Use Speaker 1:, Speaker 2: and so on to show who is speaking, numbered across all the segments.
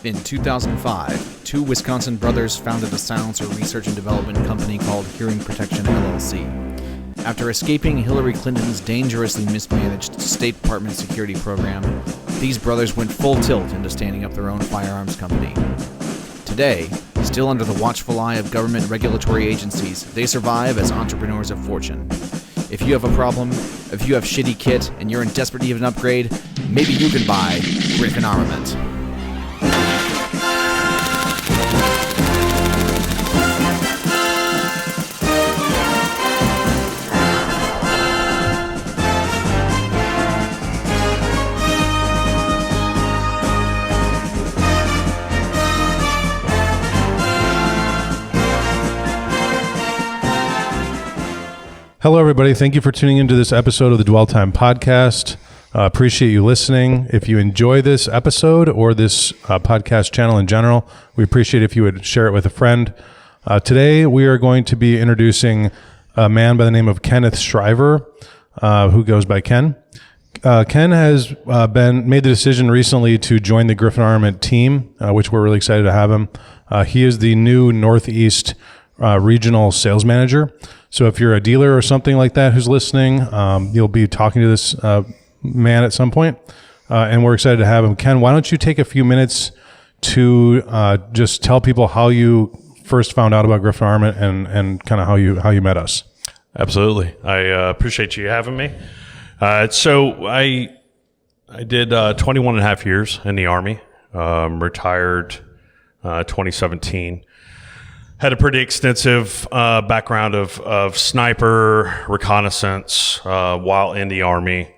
Speaker 1: In 2005, two Wisconsin brothers founded a silencer research and development company called Hearing Protection LLC. After escaping Hillary Clinton's dangerously mismanaged State Department security program, these brothers went full tilt into standing up their own firearms company. Today, still under the watchful eye of government regulatory agencies, they survive as entrepreneurs of fortune. If you have a problem, if you have shitty kit, and you're in desperate need of an upgrade, maybe you can buy Griffin Armament.
Speaker 2: Hello, everybody. Thank you for tuning into this episode of the Dwell Time Podcast. Appreciate you listening. If you enjoy this episode or this podcast channel in general, we appreciate if you would share it with a friend. Today, we are going to be introducing a man by the name of Kenneth Shriver, who goes by Ken. Ken has made the decision recently to join the Griffin Armament team, which we're really excited to have him. He is the new Northeast regional sales manager. So if you're a dealer or something like that who's listening, you'll be talking to this man at some point, and we're excited to have him. Ken, why don't you take a few minutes to just tell people how you first found out about Griffin Armament and kind of how you met us?
Speaker 3: Absolutely. I appreciate you having me. So I did 21 and a half years in the Army, retired 2017. Had a pretty extensive background of sniper reconnaissance while in the Army.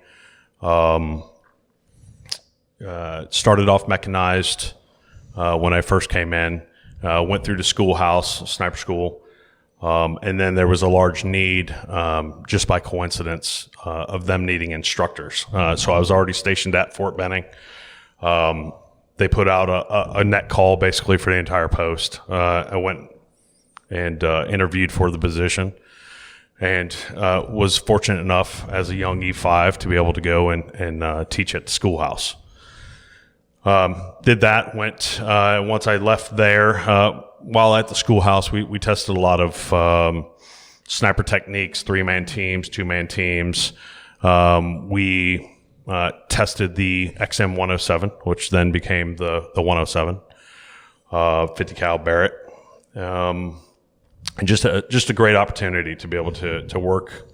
Speaker 3: Started off mechanized when I first came in. Went through the schoolhouse, sniper school, and then there was a large need, just by coincidence, of them needing instructors. So I was already stationed at Fort Benning. They put out a net call basically for the entire post. I went and interviewed for the position, and was fortunate enough as a young E5 to be able to go and teach at the schoolhouse. Did that, once I left there, while at the schoolhouse, we tested a lot of sniper techniques, 3-man teams, 2-man teams. We tested the XM107, which then became the 107, 50 cal Barrett. And just a great opportunity to be able to work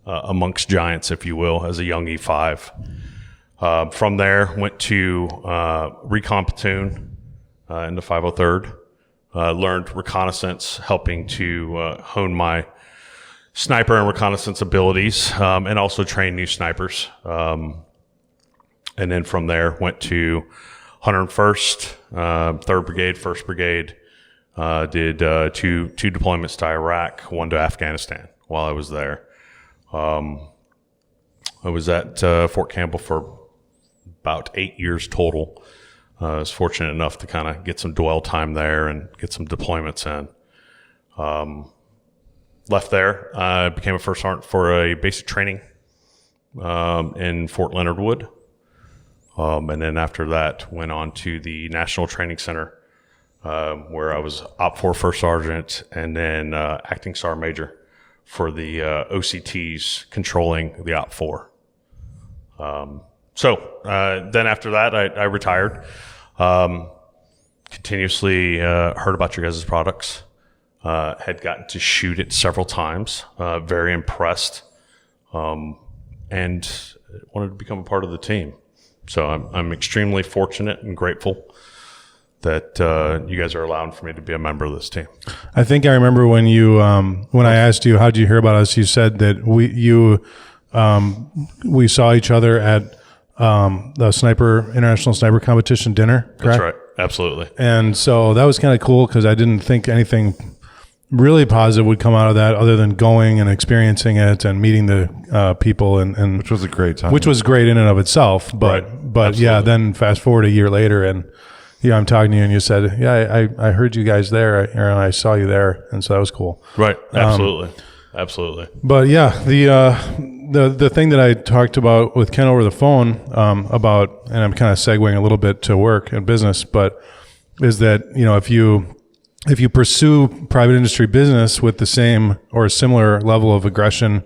Speaker 3: amongst giants, if you will, as a young E5. From there, went to recon platoon in the 503rd. Learned reconnaissance, helping to hone my sniper and reconnaissance abilities, and also train new snipers. And then from there, went to 101st, 3rd Brigade, 1st Brigade. Did two deployments to Iraq, one to Afghanistan while I was there. I was at Fort Campbell for about 8 years total. I was fortunate enough to kind of get some dwell time there and get some deployments in. Left there, became a first sergeant for a basic training in Fort Leonard Wood. And then after that, went on to the National Training Center, where I was Op 4 First Sergeant and then Acting Sergeant Major for the OCTs controlling the Op 4. So then after that, I retired. Continuously heard about your guys' products. Had gotten to shoot it several times. Very impressed, and wanted to become a part of the team. So I'm extremely fortunate and grateful that you guys are allowing for me to be a member of this team.
Speaker 2: I think I remember when I asked you, how did you hear about us? You said that we saw each other at the International Sniper Competition dinner, correct?
Speaker 3: That's right. Absolutely.
Speaker 2: And so that was kind of cool because I didn't think anything really positive would come out of that other than going and experiencing it and meeting the people and
Speaker 4: which was a great time.
Speaker 2: Which was great in and of itself. But
Speaker 3: Absolutely.
Speaker 2: Yeah, then fast forward a year later and I'm talking to you and you said, yeah, I heard you guys there and I saw you there. And so that was cool.
Speaker 3: Right. Absolutely. Absolutely.
Speaker 2: But yeah, the thing that I talked about with Ken over the phone about, and I'm kind of segueing a little bit to work and business, but is that, if you pursue private industry business with the same or similar level of aggression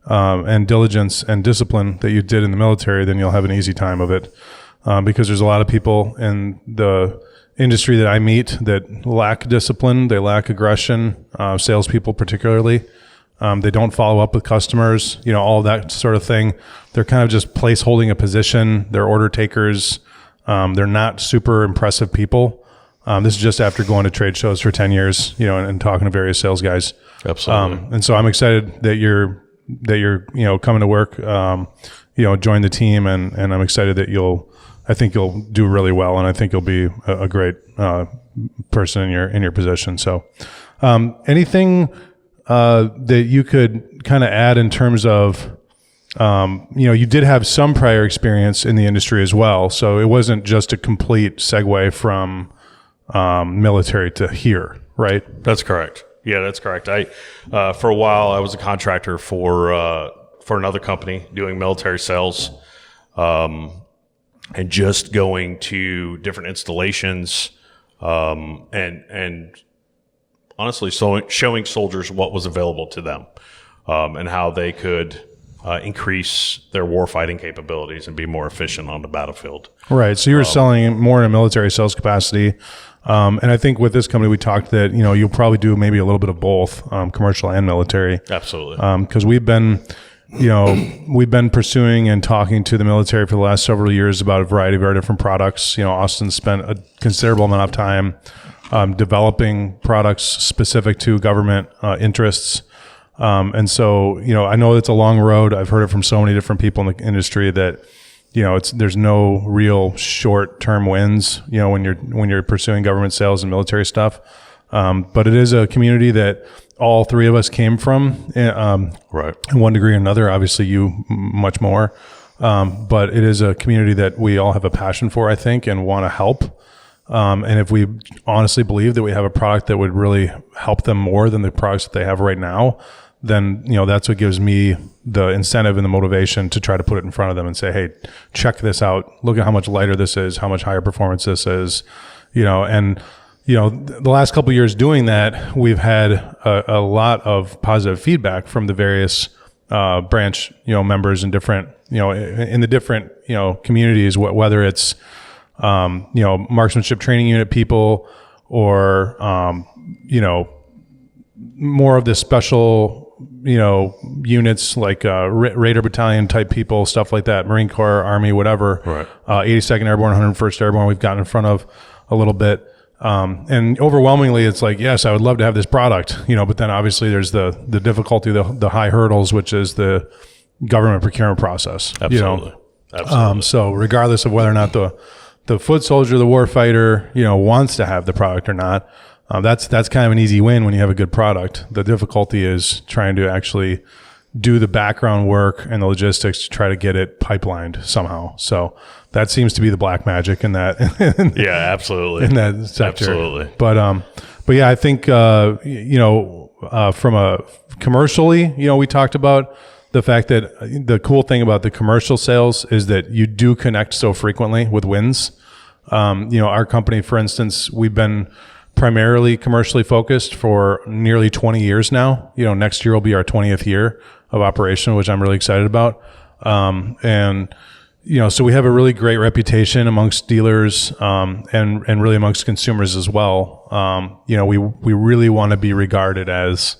Speaker 2: and diligence and discipline that you did in the military, then you'll have an easy time of it. Because there's a lot of people in the industry that I meet that lack discipline, they lack aggression, salespeople particularly. They don't follow up with customers, all of that sort of thing. They're kind of just place holding a position. They're order takers. They're not super impressive people. This is just after going to trade shows for 10 years, and talking to various sales guys.
Speaker 3: Absolutely.
Speaker 2: And so I'm excited that you're coming to work, join the team, and I'm excited that I think you'll do really well, and I think you'll be a great person in your position. So, anything that you could kind of add in terms of, you did have some prior experience in the industry as well, so it wasn't just a complete segue from military to here, right?
Speaker 3: That's correct. Yeah, that's correct. For a while, I was a contractor for another company doing military sales. And just going to different installations, and honestly, showing soldiers what was available to them, and how they could increase their warfighting capabilities and be more efficient on the battlefield.
Speaker 2: Right. So you were selling more in a military sales capacity, and I think with this company we talked that you'll probably do maybe a little bit of both, commercial and military.
Speaker 3: Absolutely.
Speaker 2: Because we've been pursuing and talking to the military for the last several years about a variety of our different products. Austin spent a considerable amount of time developing products specific to government interests. And so, I know it's a long road. I've heard it from so many different people in the industry that, there's no real short-term wins, when you're pursuing government sales and military stuff. But it is a community that all three of us came from,
Speaker 3: right,
Speaker 2: in one degree or another. Obviously, you much more, but it is a community that we all have a passion for, I think, and want to help. And if we honestly believe that we have a product that would really help them more than the products that they have right now, then that's what gives me the incentive and the motivation to try to put it in front of them and say, hey, check this out. Look at how much lighter this is, how much higher performance this is, and. The last couple of years doing that, we've had a lot of positive feedback from the various branch, members and different, in the different, communities, whether it's, marksmanship training unit people or, more of the special, units like Raider Battalion type people, stuff like that, Marine Corps, Army, whatever.
Speaker 3: Right.
Speaker 2: 82nd Airborne, 101st Airborne, we've gotten in front of a little bit. And overwhelmingly, it's like, yes, I would love to have this product, but then obviously there's the difficulty, the high hurdles, which is the government procurement process.
Speaker 3: Absolutely. Absolutely.
Speaker 2: So regardless of whether or not the foot soldier, the war fighter, wants to have the product or not, that's kind of an easy win when you have a good product. The difficulty is trying to actually do the background work and the logistics to try to get it pipelined somehow. So that seems to be the black magic in that.
Speaker 3: Yeah, absolutely.
Speaker 2: In that sector.
Speaker 3: Absolutely.
Speaker 2: But yeah, I think, from a commercially, we talked about the fact that the cool thing about the commercial sales is that you do connect so frequently with wins. Our company, for instance, we've been primarily commercially focused for nearly 20 years now. Next year will be our 20th year of operation, which I'm really excited about. So we have a really great reputation amongst dealers, and really amongst consumers as well. We really want to be regarded as,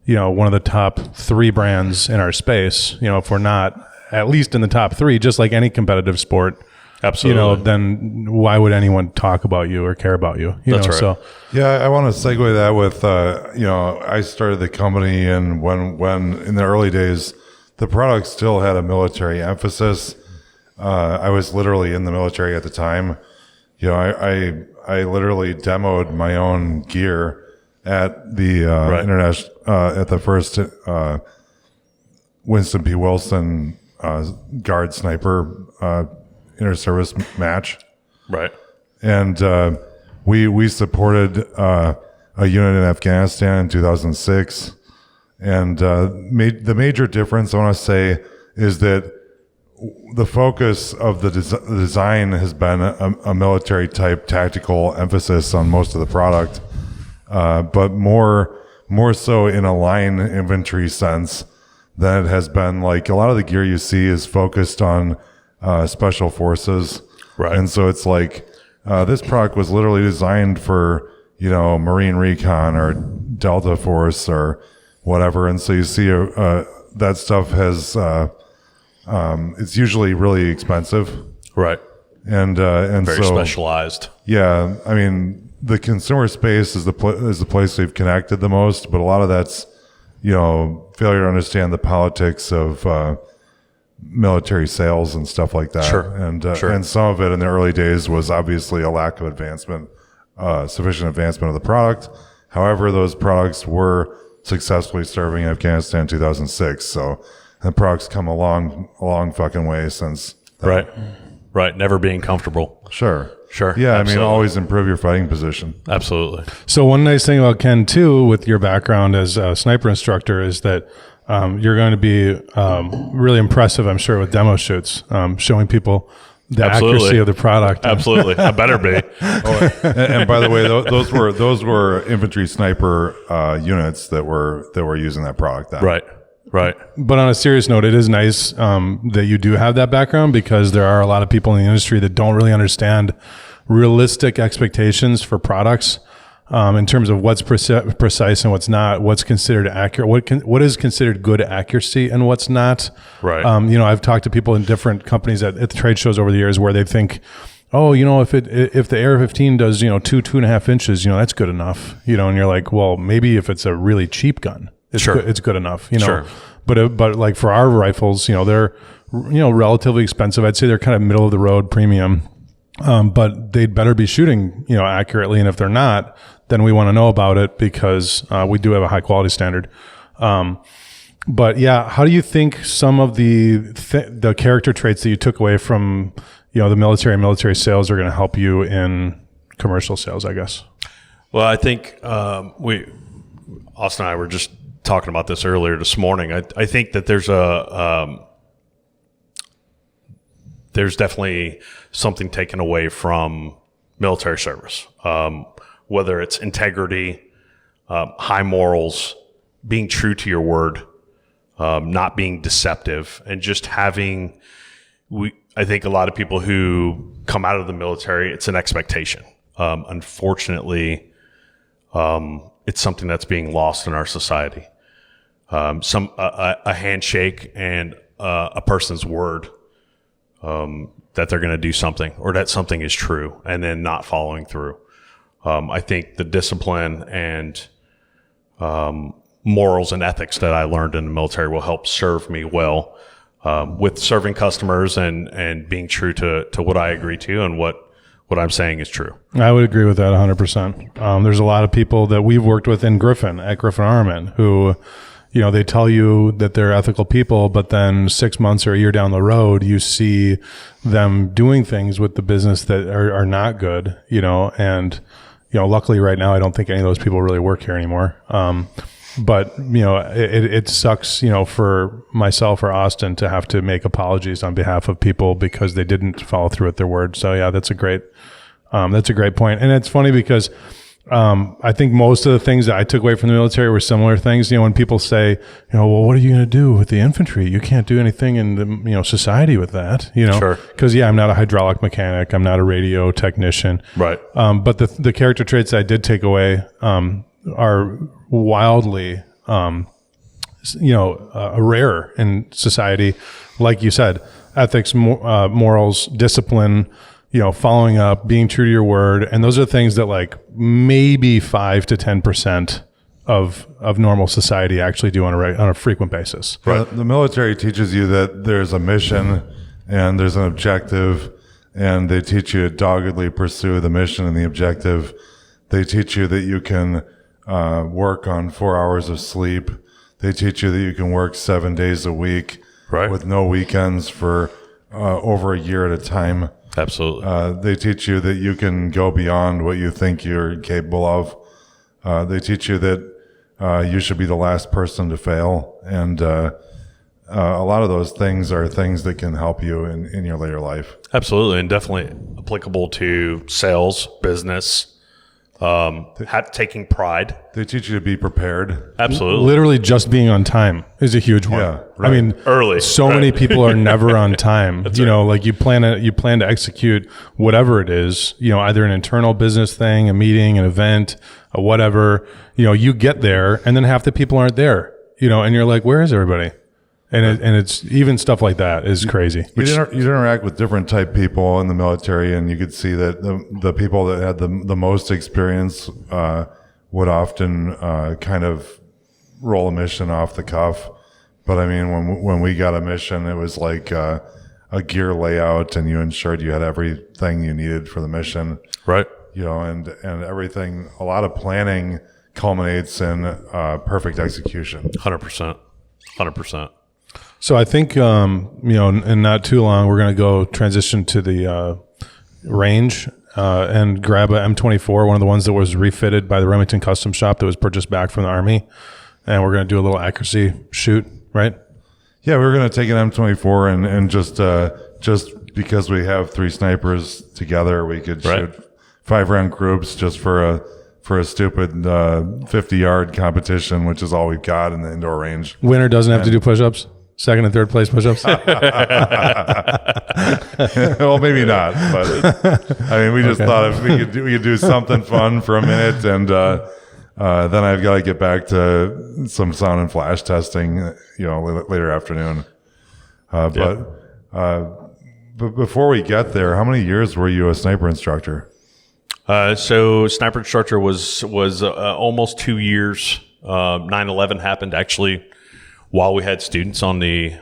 Speaker 2: one of the top 3 brands in our space. If we're not at least in the top 3, just like any competitive sport,
Speaker 3: absolutely,
Speaker 2: then why would anyone talk about you or care about you?
Speaker 3: That's right.
Speaker 2: So
Speaker 4: yeah, I want to segue that with, I started the company, and when in the early days, the product still had a military emphasis. I was literally in the military at the time. I literally demoed my own gear at the international at the first Winston P. Wilson guard sniper inter-service match.
Speaker 3: Right.
Speaker 4: And we supported a unit in Afghanistan in 2006. And the major difference I want to say is that the focus of the design has been a military type tactical emphasis on most of the product, but more so in a line infantry sense than it has been. Like a lot of the gear you see is focused on special forces,
Speaker 3: Right.
Speaker 4: And so it's like this product was literally designed for Marine Recon or Delta Force or whatever, and so you see that stuff has it's usually really expensive,
Speaker 3: Right.
Speaker 4: and
Speaker 3: Very
Speaker 4: so
Speaker 3: specialized.
Speaker 4: yeah, I mean the consumer space is the place we've connected the most, but a lot of that's failure to understand the politics of military sales and stuff like that.
Speaker 3: Sure.
Speaker 4: And some of it in the early days was obviously a lack of advancement, sufficient advancement of the product. However, those products were successfully serving Afghanistan in 2006. So the products come a long fucking way since then.
Speaker 3: Right. Never being comfortable.
Speaker 4: Sure.
Speaker 3: Absolutely.
Speaker 4: Yeah, I mean, always improve your fighting position.
Speaker 3: Absolutely.
Speaker 2: So one nice thing about Ken too, with your background as a sniper instructor, is that you're going to be really impressive, I'm sure, with demo shoots, showing people the accuracy of the product.
Speaker 3: Absolutely. I better be.
Speaker 4: And by the way, those were infantry sniper units that were using that product then.
Speaker 3: Right.
Speaker 2: But on a serious note, it is nice that you do have that background, because there are a lot of people in the industry that don't really understand realistic expectations for products in terms of what's precise and what's not, what's considered accurate, what is considered good accuracy and what's not.
Speaker 3: Right.
Speaker 2: I've talked to people in different companies at the trade shows over the years where they think, oh, if the AR-15 does 2.5 inches, that's good enough. And you're like, well, maybe if it's a really cheap gun, it's good enough.
Speaker 3: Sure.
Speaker 2: But like for our rifles, they're relatively expensive. I'd say they're kind of middle of the road premium. But they'd better be shooting, accurately. And if they're not, then we want to know about it, because we do have a high quality standard. But yeah, how do you think some of the character traits that you took away from, the military and military sales are going to help you in commercial sales, I guess? Well,
Speaker 3: I think Austin and I were just talking about this earlier this morning. I think that there's definitely something taken away from military service, whether it's integrity, high morals, being true to your word, not being deceptive, and just having, I think a lot of people who come out of the military, it's an expectation. Unfortunately, it's something that's being lost in our society. A handshake and a person's word, that they're going to do something, or that something is true, and then not following through. I think the discipline and morals and ethics that I learned in the military will help serve me well with serving customers and being true to what I agree to and what I'm saying is true.
Speaker 2: I would agree with that 100%. There's a lot of people that we've worked with at Griffin Armament who, they tell you that they're ethical people, but then 6 months or a year down the road, you see them doing things with the business that are not good, and, luckily right now, I don't think any of those people really work here anymore. But, it sucks, for myself or Austin to have to make apologies on behalf of people because they didn't follow through with their word. So yeah, that's a great point. And it's funny because, I think most of the things that I took away from the military were similar things. When people say, well, what are you going to do with the infantry? You can't do anything in the, society with that,
Speaker 3: Sure.
Speaker 2: Cause I'm not a hydraulic mechanic. I'm not a radio technician.
Speaker 3: Right.
Speaker 2: But the character traits that I did take away, are wildly, rare in society. Like you said, ethics, morals, discipline, following up, being true to your word. And those are things that like maybe 5 to 10% of normal society actually do on a frequent basis.
Speaker 4: Right. The military teaches you that there's a mission and there's an objective, and they teach you to doggedly pursue the mission and the objective. They teach you that you can work on 4 hours of sleep. They teach you that you can work 7 days a week,
Speaker 3: right,
Speaker 4: with no weekends for over a year at a time.
Speaker 3: Absolutely.
Speaker 4: They teach you that you can go beyond what you think you're capable of. They teach you that you should be the last person to fail. And a lot of those things are things that can help you in your later life.
Speaker 3: Absolutely, and definitely applicable to sales, business, taking pride.
Speaker 4: They teach you to be prepared.
Speaker 3: Absolutely.
Speaker 2: Literally just being on time is a huge one.
Speaker 4: Yeah, right.
Speaker 2: I mean,
Speaker 3: Early.
Speaker 2: So many people are never on time. Like you plan to execute whatever it is, either an internal business thing, a meeting, an event, a whatever, you get there and then half the people aren't there, and you're like, where is everybody? And it's even stuff like that is crazy.
Speaker 4: You'd interact with different type people in the military, and you could see that the people that had the most experience would often kind of roll a mission off the cuff. But I mean, when we got a mission, it was like a gear layout, and you ensured you had everything you needed for the mission.
Speaker 3: Right.
Speaker 4: And everything. A lot of planning culminates in perfect execution.
Speaker 3: 100%. 100%.
Speaker 2: So I think, in not too long, we're going to go transition to the range and grab a M24, one of the ones that was refitted by the Remington Custom Shop that was purchased back from the Army. And we're going to do a little accuracy shoot, right?
Speaker 4: Yeah, we were going to take an M24 and just because we have 3 snipers together, we could shoot 5-round groups just for a stupid 50-yard competition, which is all we've got in the indoor range.
Speaker 2: Winner doesn't have to do push-ups? Second and third place push-ups?
Speaker 4: Well, maybe not, but I mean, we just thought if we could do something fun for a minute, and then I've got to get back to some sound and flash testing, later afternoon. But before we get there, how many years were you a sniper instructor?
Speaker 3: So sniper instructor was almost 2 years. 9/11 happened actually while we had students on the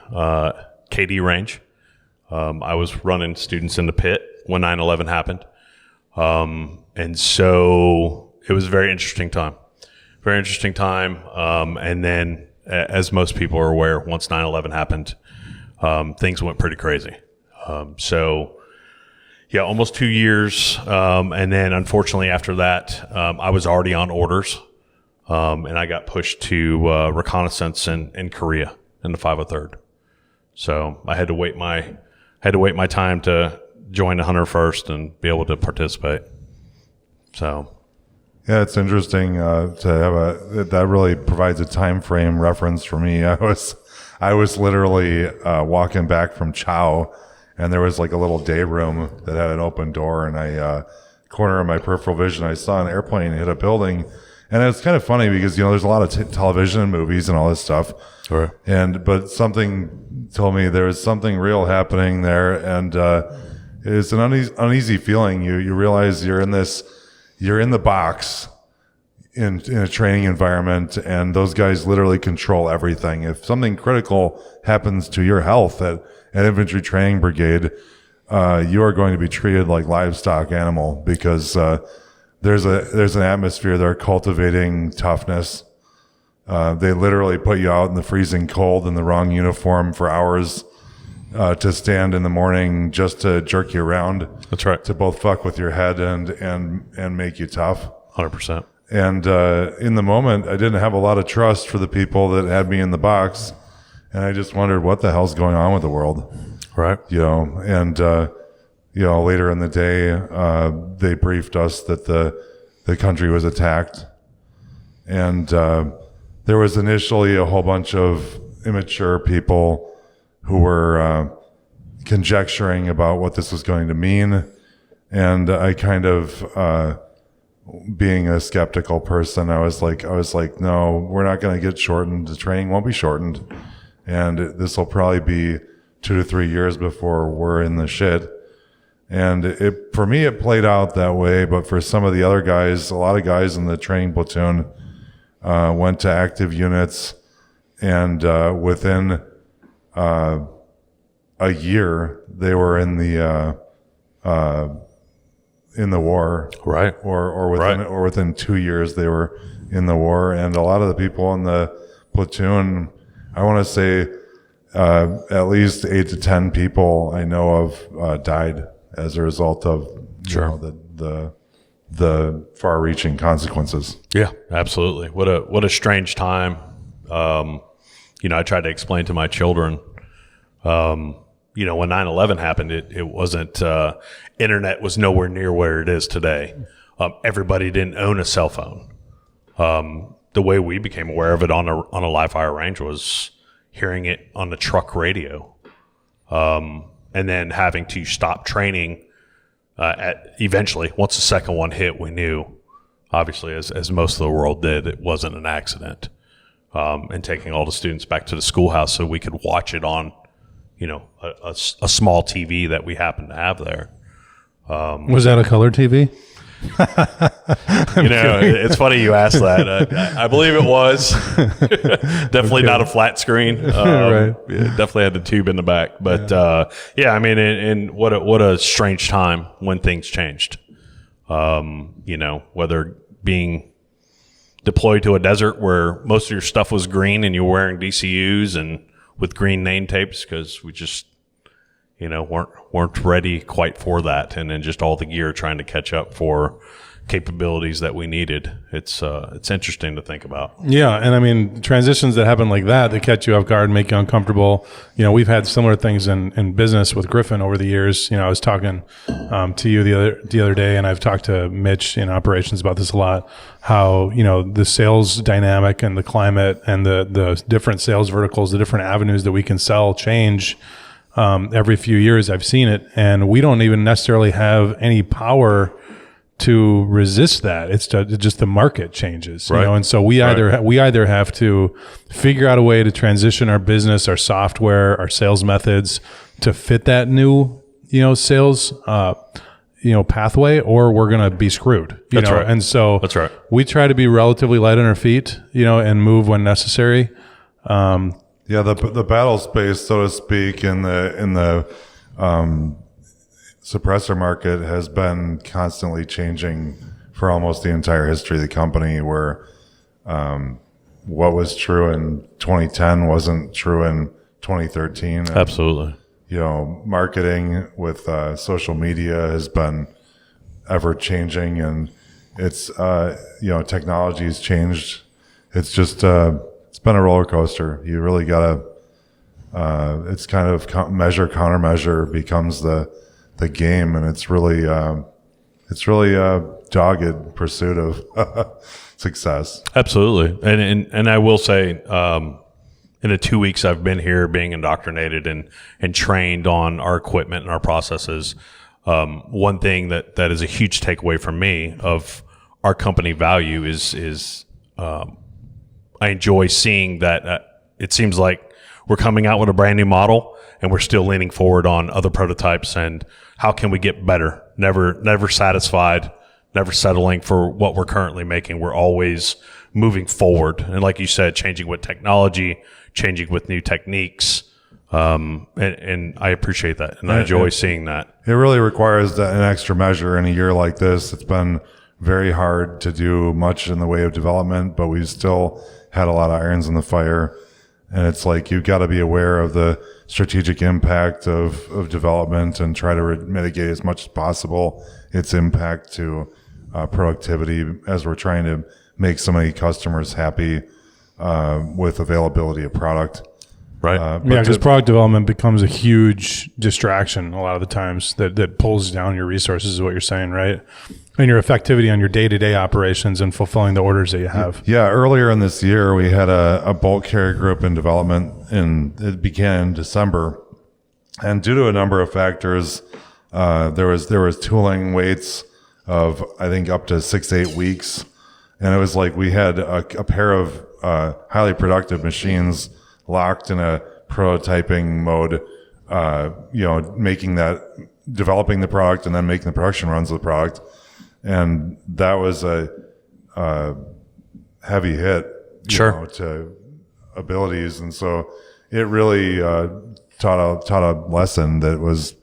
Speaker 3: KD range. I was running students in the pit when 9/11 happened. And so it was a very interesting time. And then, as most people are aware, once 9/11 happened, things went pretty crazy. Yeah, almost 2 years. And then unfortunately after that, I was already on orders. And I got pushed to reconnaissance in Korea in the 503rd. So I had to wait my time to join the 101st and be able to participate. So
Speaker 4: yeah, it's interesting to have that really provides a time frame reference for me. I was literally walking back from Chow, and there was like a little day room that had an open door, and corner of my peripheral vision, I saw an airplane hit a building. And it's kind of funny because, there's a lot of television and movies and all this stuff.
Speaker 3: Sure.
Speaker 4: But something told me there was something real happening there. And it's an uneasy feeling. You realize you're in the box in a training environment, and those guys literally control everything. If something critical happens to your health at Infantry Training Brigade, you are going to be treated like livestock animal because there's an atmosphere they're cultivating toughness. They literally put you out in the freezing cold in the wrong uniform for hours to stand in the morning just to jerk you around.
Speaker 3: That's right.
Speaker 4: To both fuck with your head and make you tough.
Speaker 3: 100%.
Speaker 4: And in the moment, I didn't have a lot of trust for the people that had me in the box, and I just wondered what the hell's going on with the world.
Speaker 3: Right.
Speaker 4: Later in the day, they briefed us that the country was attacked. And there was initially a whole bunch of immature people who were conjecturing about what this was going to mean. And I kind of, being a skeptical person, I was like, no, we're not going to get shortened. The training won't be shortened. And this will probably be 2 to 3 years before we're in the shit. And for me, it played out that way. But for some of the other guys, a lot of guys in the training platoon went to active units, and within a year, they were in the war,
Speaker 3: right?
Speaker 4: Or within 2 years, they were in the war. And a lot of the people in the platoon, I want to say, at least 8 to 10 people I know of died as a result of the far-reaching consequences.
Speaker 3: Yeah, absolutely. What a strange time. I tried to explain to my children You know, when 9/11 happened, it wasn't, internet was nowhere near where it is today. Everybody didn't own a cell phone. The way we became aware of it on a live fire range was hearing it on the truck radio. And then having to stop training, eventually, once the second one hit, we knew, obviously, as most of the world did, it wasn't an accident. And taking all the students back to the schoolhouse so we could watch it on, you know, a small TV that we happened to have there.
Speaker 2: Was that a color TV?
Speaker 3: You know, it's funny you asked that. I believe it was. Definitely not a flat screen.
Speaker 2: Right.
Speaker 3: It definitely had the tube in the back. But yeah, I mean, and what a strange time when things changed. You know, whether being deployed to a desert where most of your stuff was green and you were wearing DCUs and with green name tapes because we just, you know, weren't ready quite for that, and then just all the gear trying to catch up for capabilities that we needed. It's interesting to think about.
Speaker 2: Yeah, and I mean, transitions that happen like that catch you off guard, make you uncomfortable. You know, we've had similar things in business with Griffin over the years. You know, I was talking to you the other day, and I've talked to Mitch in operations about this a lot. How, you know, the sales dynamic and the climate and the different sales verticals, the different avenues that we can sell change. Every few years I've seen it, and we don't even necessarily have any power to resist that. It's just the market changes, you know, and so we either have to figure out a way to transition our business, our software, our sales methods to fit that new, you know, sales, you know, pathway, or we're going to be screwed, you know? And so
Speaker 3: that's right.
Speaker 2: We try to be relatively light on our feet, you know, and move when necessary.
Speaker 4: Yeah, the battle space, so to speak, in the suppressor market has been constantly changing for almost the entire history of the company, where what was true in 2010 wasn't true in 2013. And,
Speaker 3: Absolutely.
Speaker 4: You know, marketing with social media has been ever changing, and it's you know, technology has changed. It's just it's been a roller coaster. You really gotta. It's kind of countermeasure becomes the game, and it's really a dogged pursuit of success.
Speaker 3: Absolutely, and I will say, in the 2 weeks I've been here, being indoctrinated and trained on our equipment and our processes, one thing that is a huge takeaway from me of our company value is I enjoy seeing that it seems like we're coming out with a brand new model and we're still leaning forward on other prototypes and how can we get better? Never satisfied, never settling for what we're currently making. We're always moving forward. And like you said, changing with technology, changing with new techniques. And I appreciate that. And I enjoy seeing that.
Speaker 4: It really requires an extra measure in a year like this. It's been very hard to do much in the way of development, but we've still had a lot of irons in the fire. And it's like, you've got to be aware of the strategic impact of development and try to mitigate as much as possible its impact to productivity, as we're trying to make so many customers happy with availability of product.
Speaker 2: Right. Yeah, because product development becomes a huge distraction a lot of the times that pulls down your resources, is what you're saying, right? And your effectivity on your day-to-day operations and fulfilling the orders that you have.
Speaker 4: Yeah, earlier in this year, we had a bulk carrier group in development, and it began in December. And due to a number of factors, there was tooling waits of, I think, up to 6 to 8 weeks. And it was like we had a pair of highly productive machines locked in a prototyping mode, you know, developing the product and then making the production runs of the product. And that was a heavy hit, you know, to abilities. And so it really taught a lesson that was,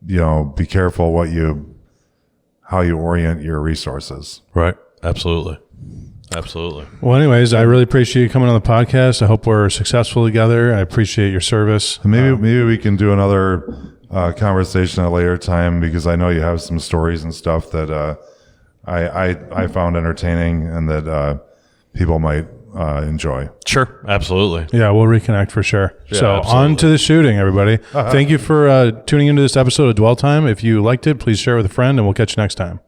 Speaker 4: you know, be careful how you orient your resources.
Speaker 3: Right. Absolutely. Absolutely.
Speaker 2: Well, anyways, I really appreciate you coming on the podcast. I hope we're successful together. I appreciate your service.
Speaker 4: Maybe we can do another conversation at a later time, because I know you have some stories and stuff that I found entertaining and that people might enjoy.
Speaker 3: Sure, absolutely.
Speaker 2: Yeah, we'll reconnect for sure. So
Speaker 3: absolutely.
Speaker 2: on to the shooting, everybody. Thank you for tuning into this episode of Dwell Time. If you liked it, please share with a friend, and we'll catch you next time.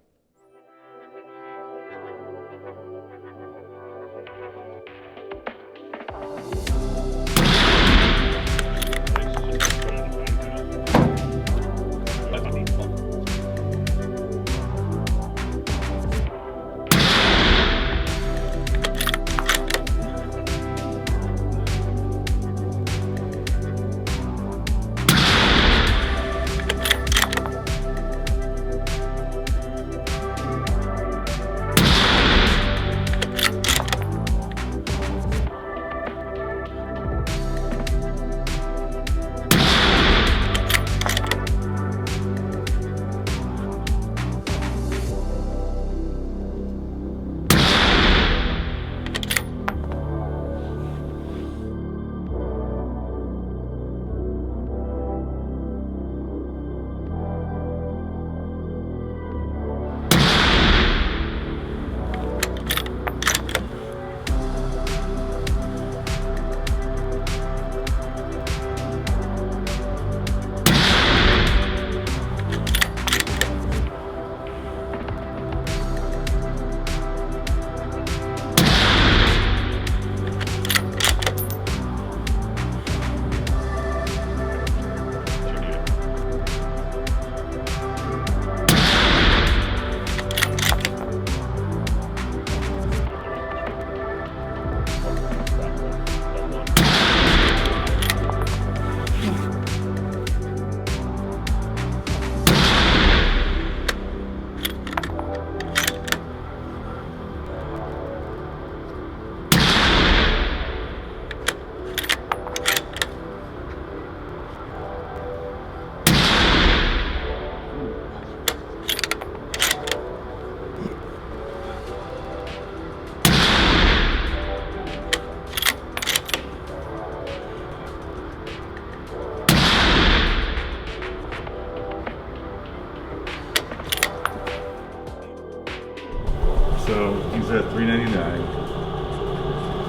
Speaker 4: So he's at $399,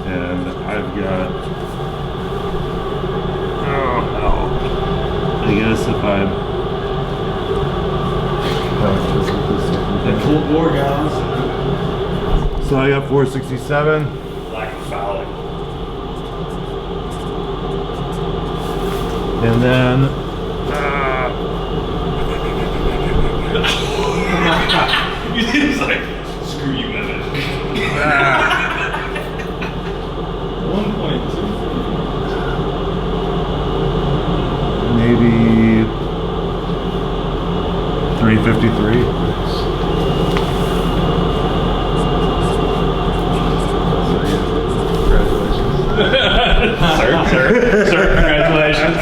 Speaker 4: and I've got, oh hell, I guess if I'm at full bore gallons, so I got 467.
Speaker 3: Lack of fouling.
Speaker 4: And then
Speaker 3: He's like, screw you, man.
Speaker 4: 1.2. Maybe 353.
Speaker 3: Sir, congratulations.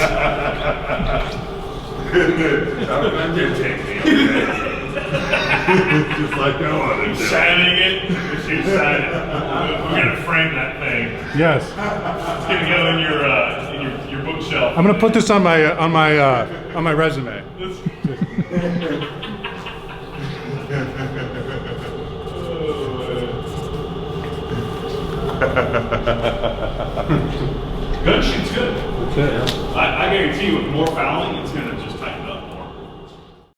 Speaker 4: Just like that one.
Speaker 3: Signing it. She's signing it. We're gonna frame that thing.
Speaker 2: Yes.
Speaker 3: It's gonna go in your bookshelf.
Speaker 2: I'm going to put this on my resume.
Speaker 3: Gun shoot's good. I guarantee you, with more fouling,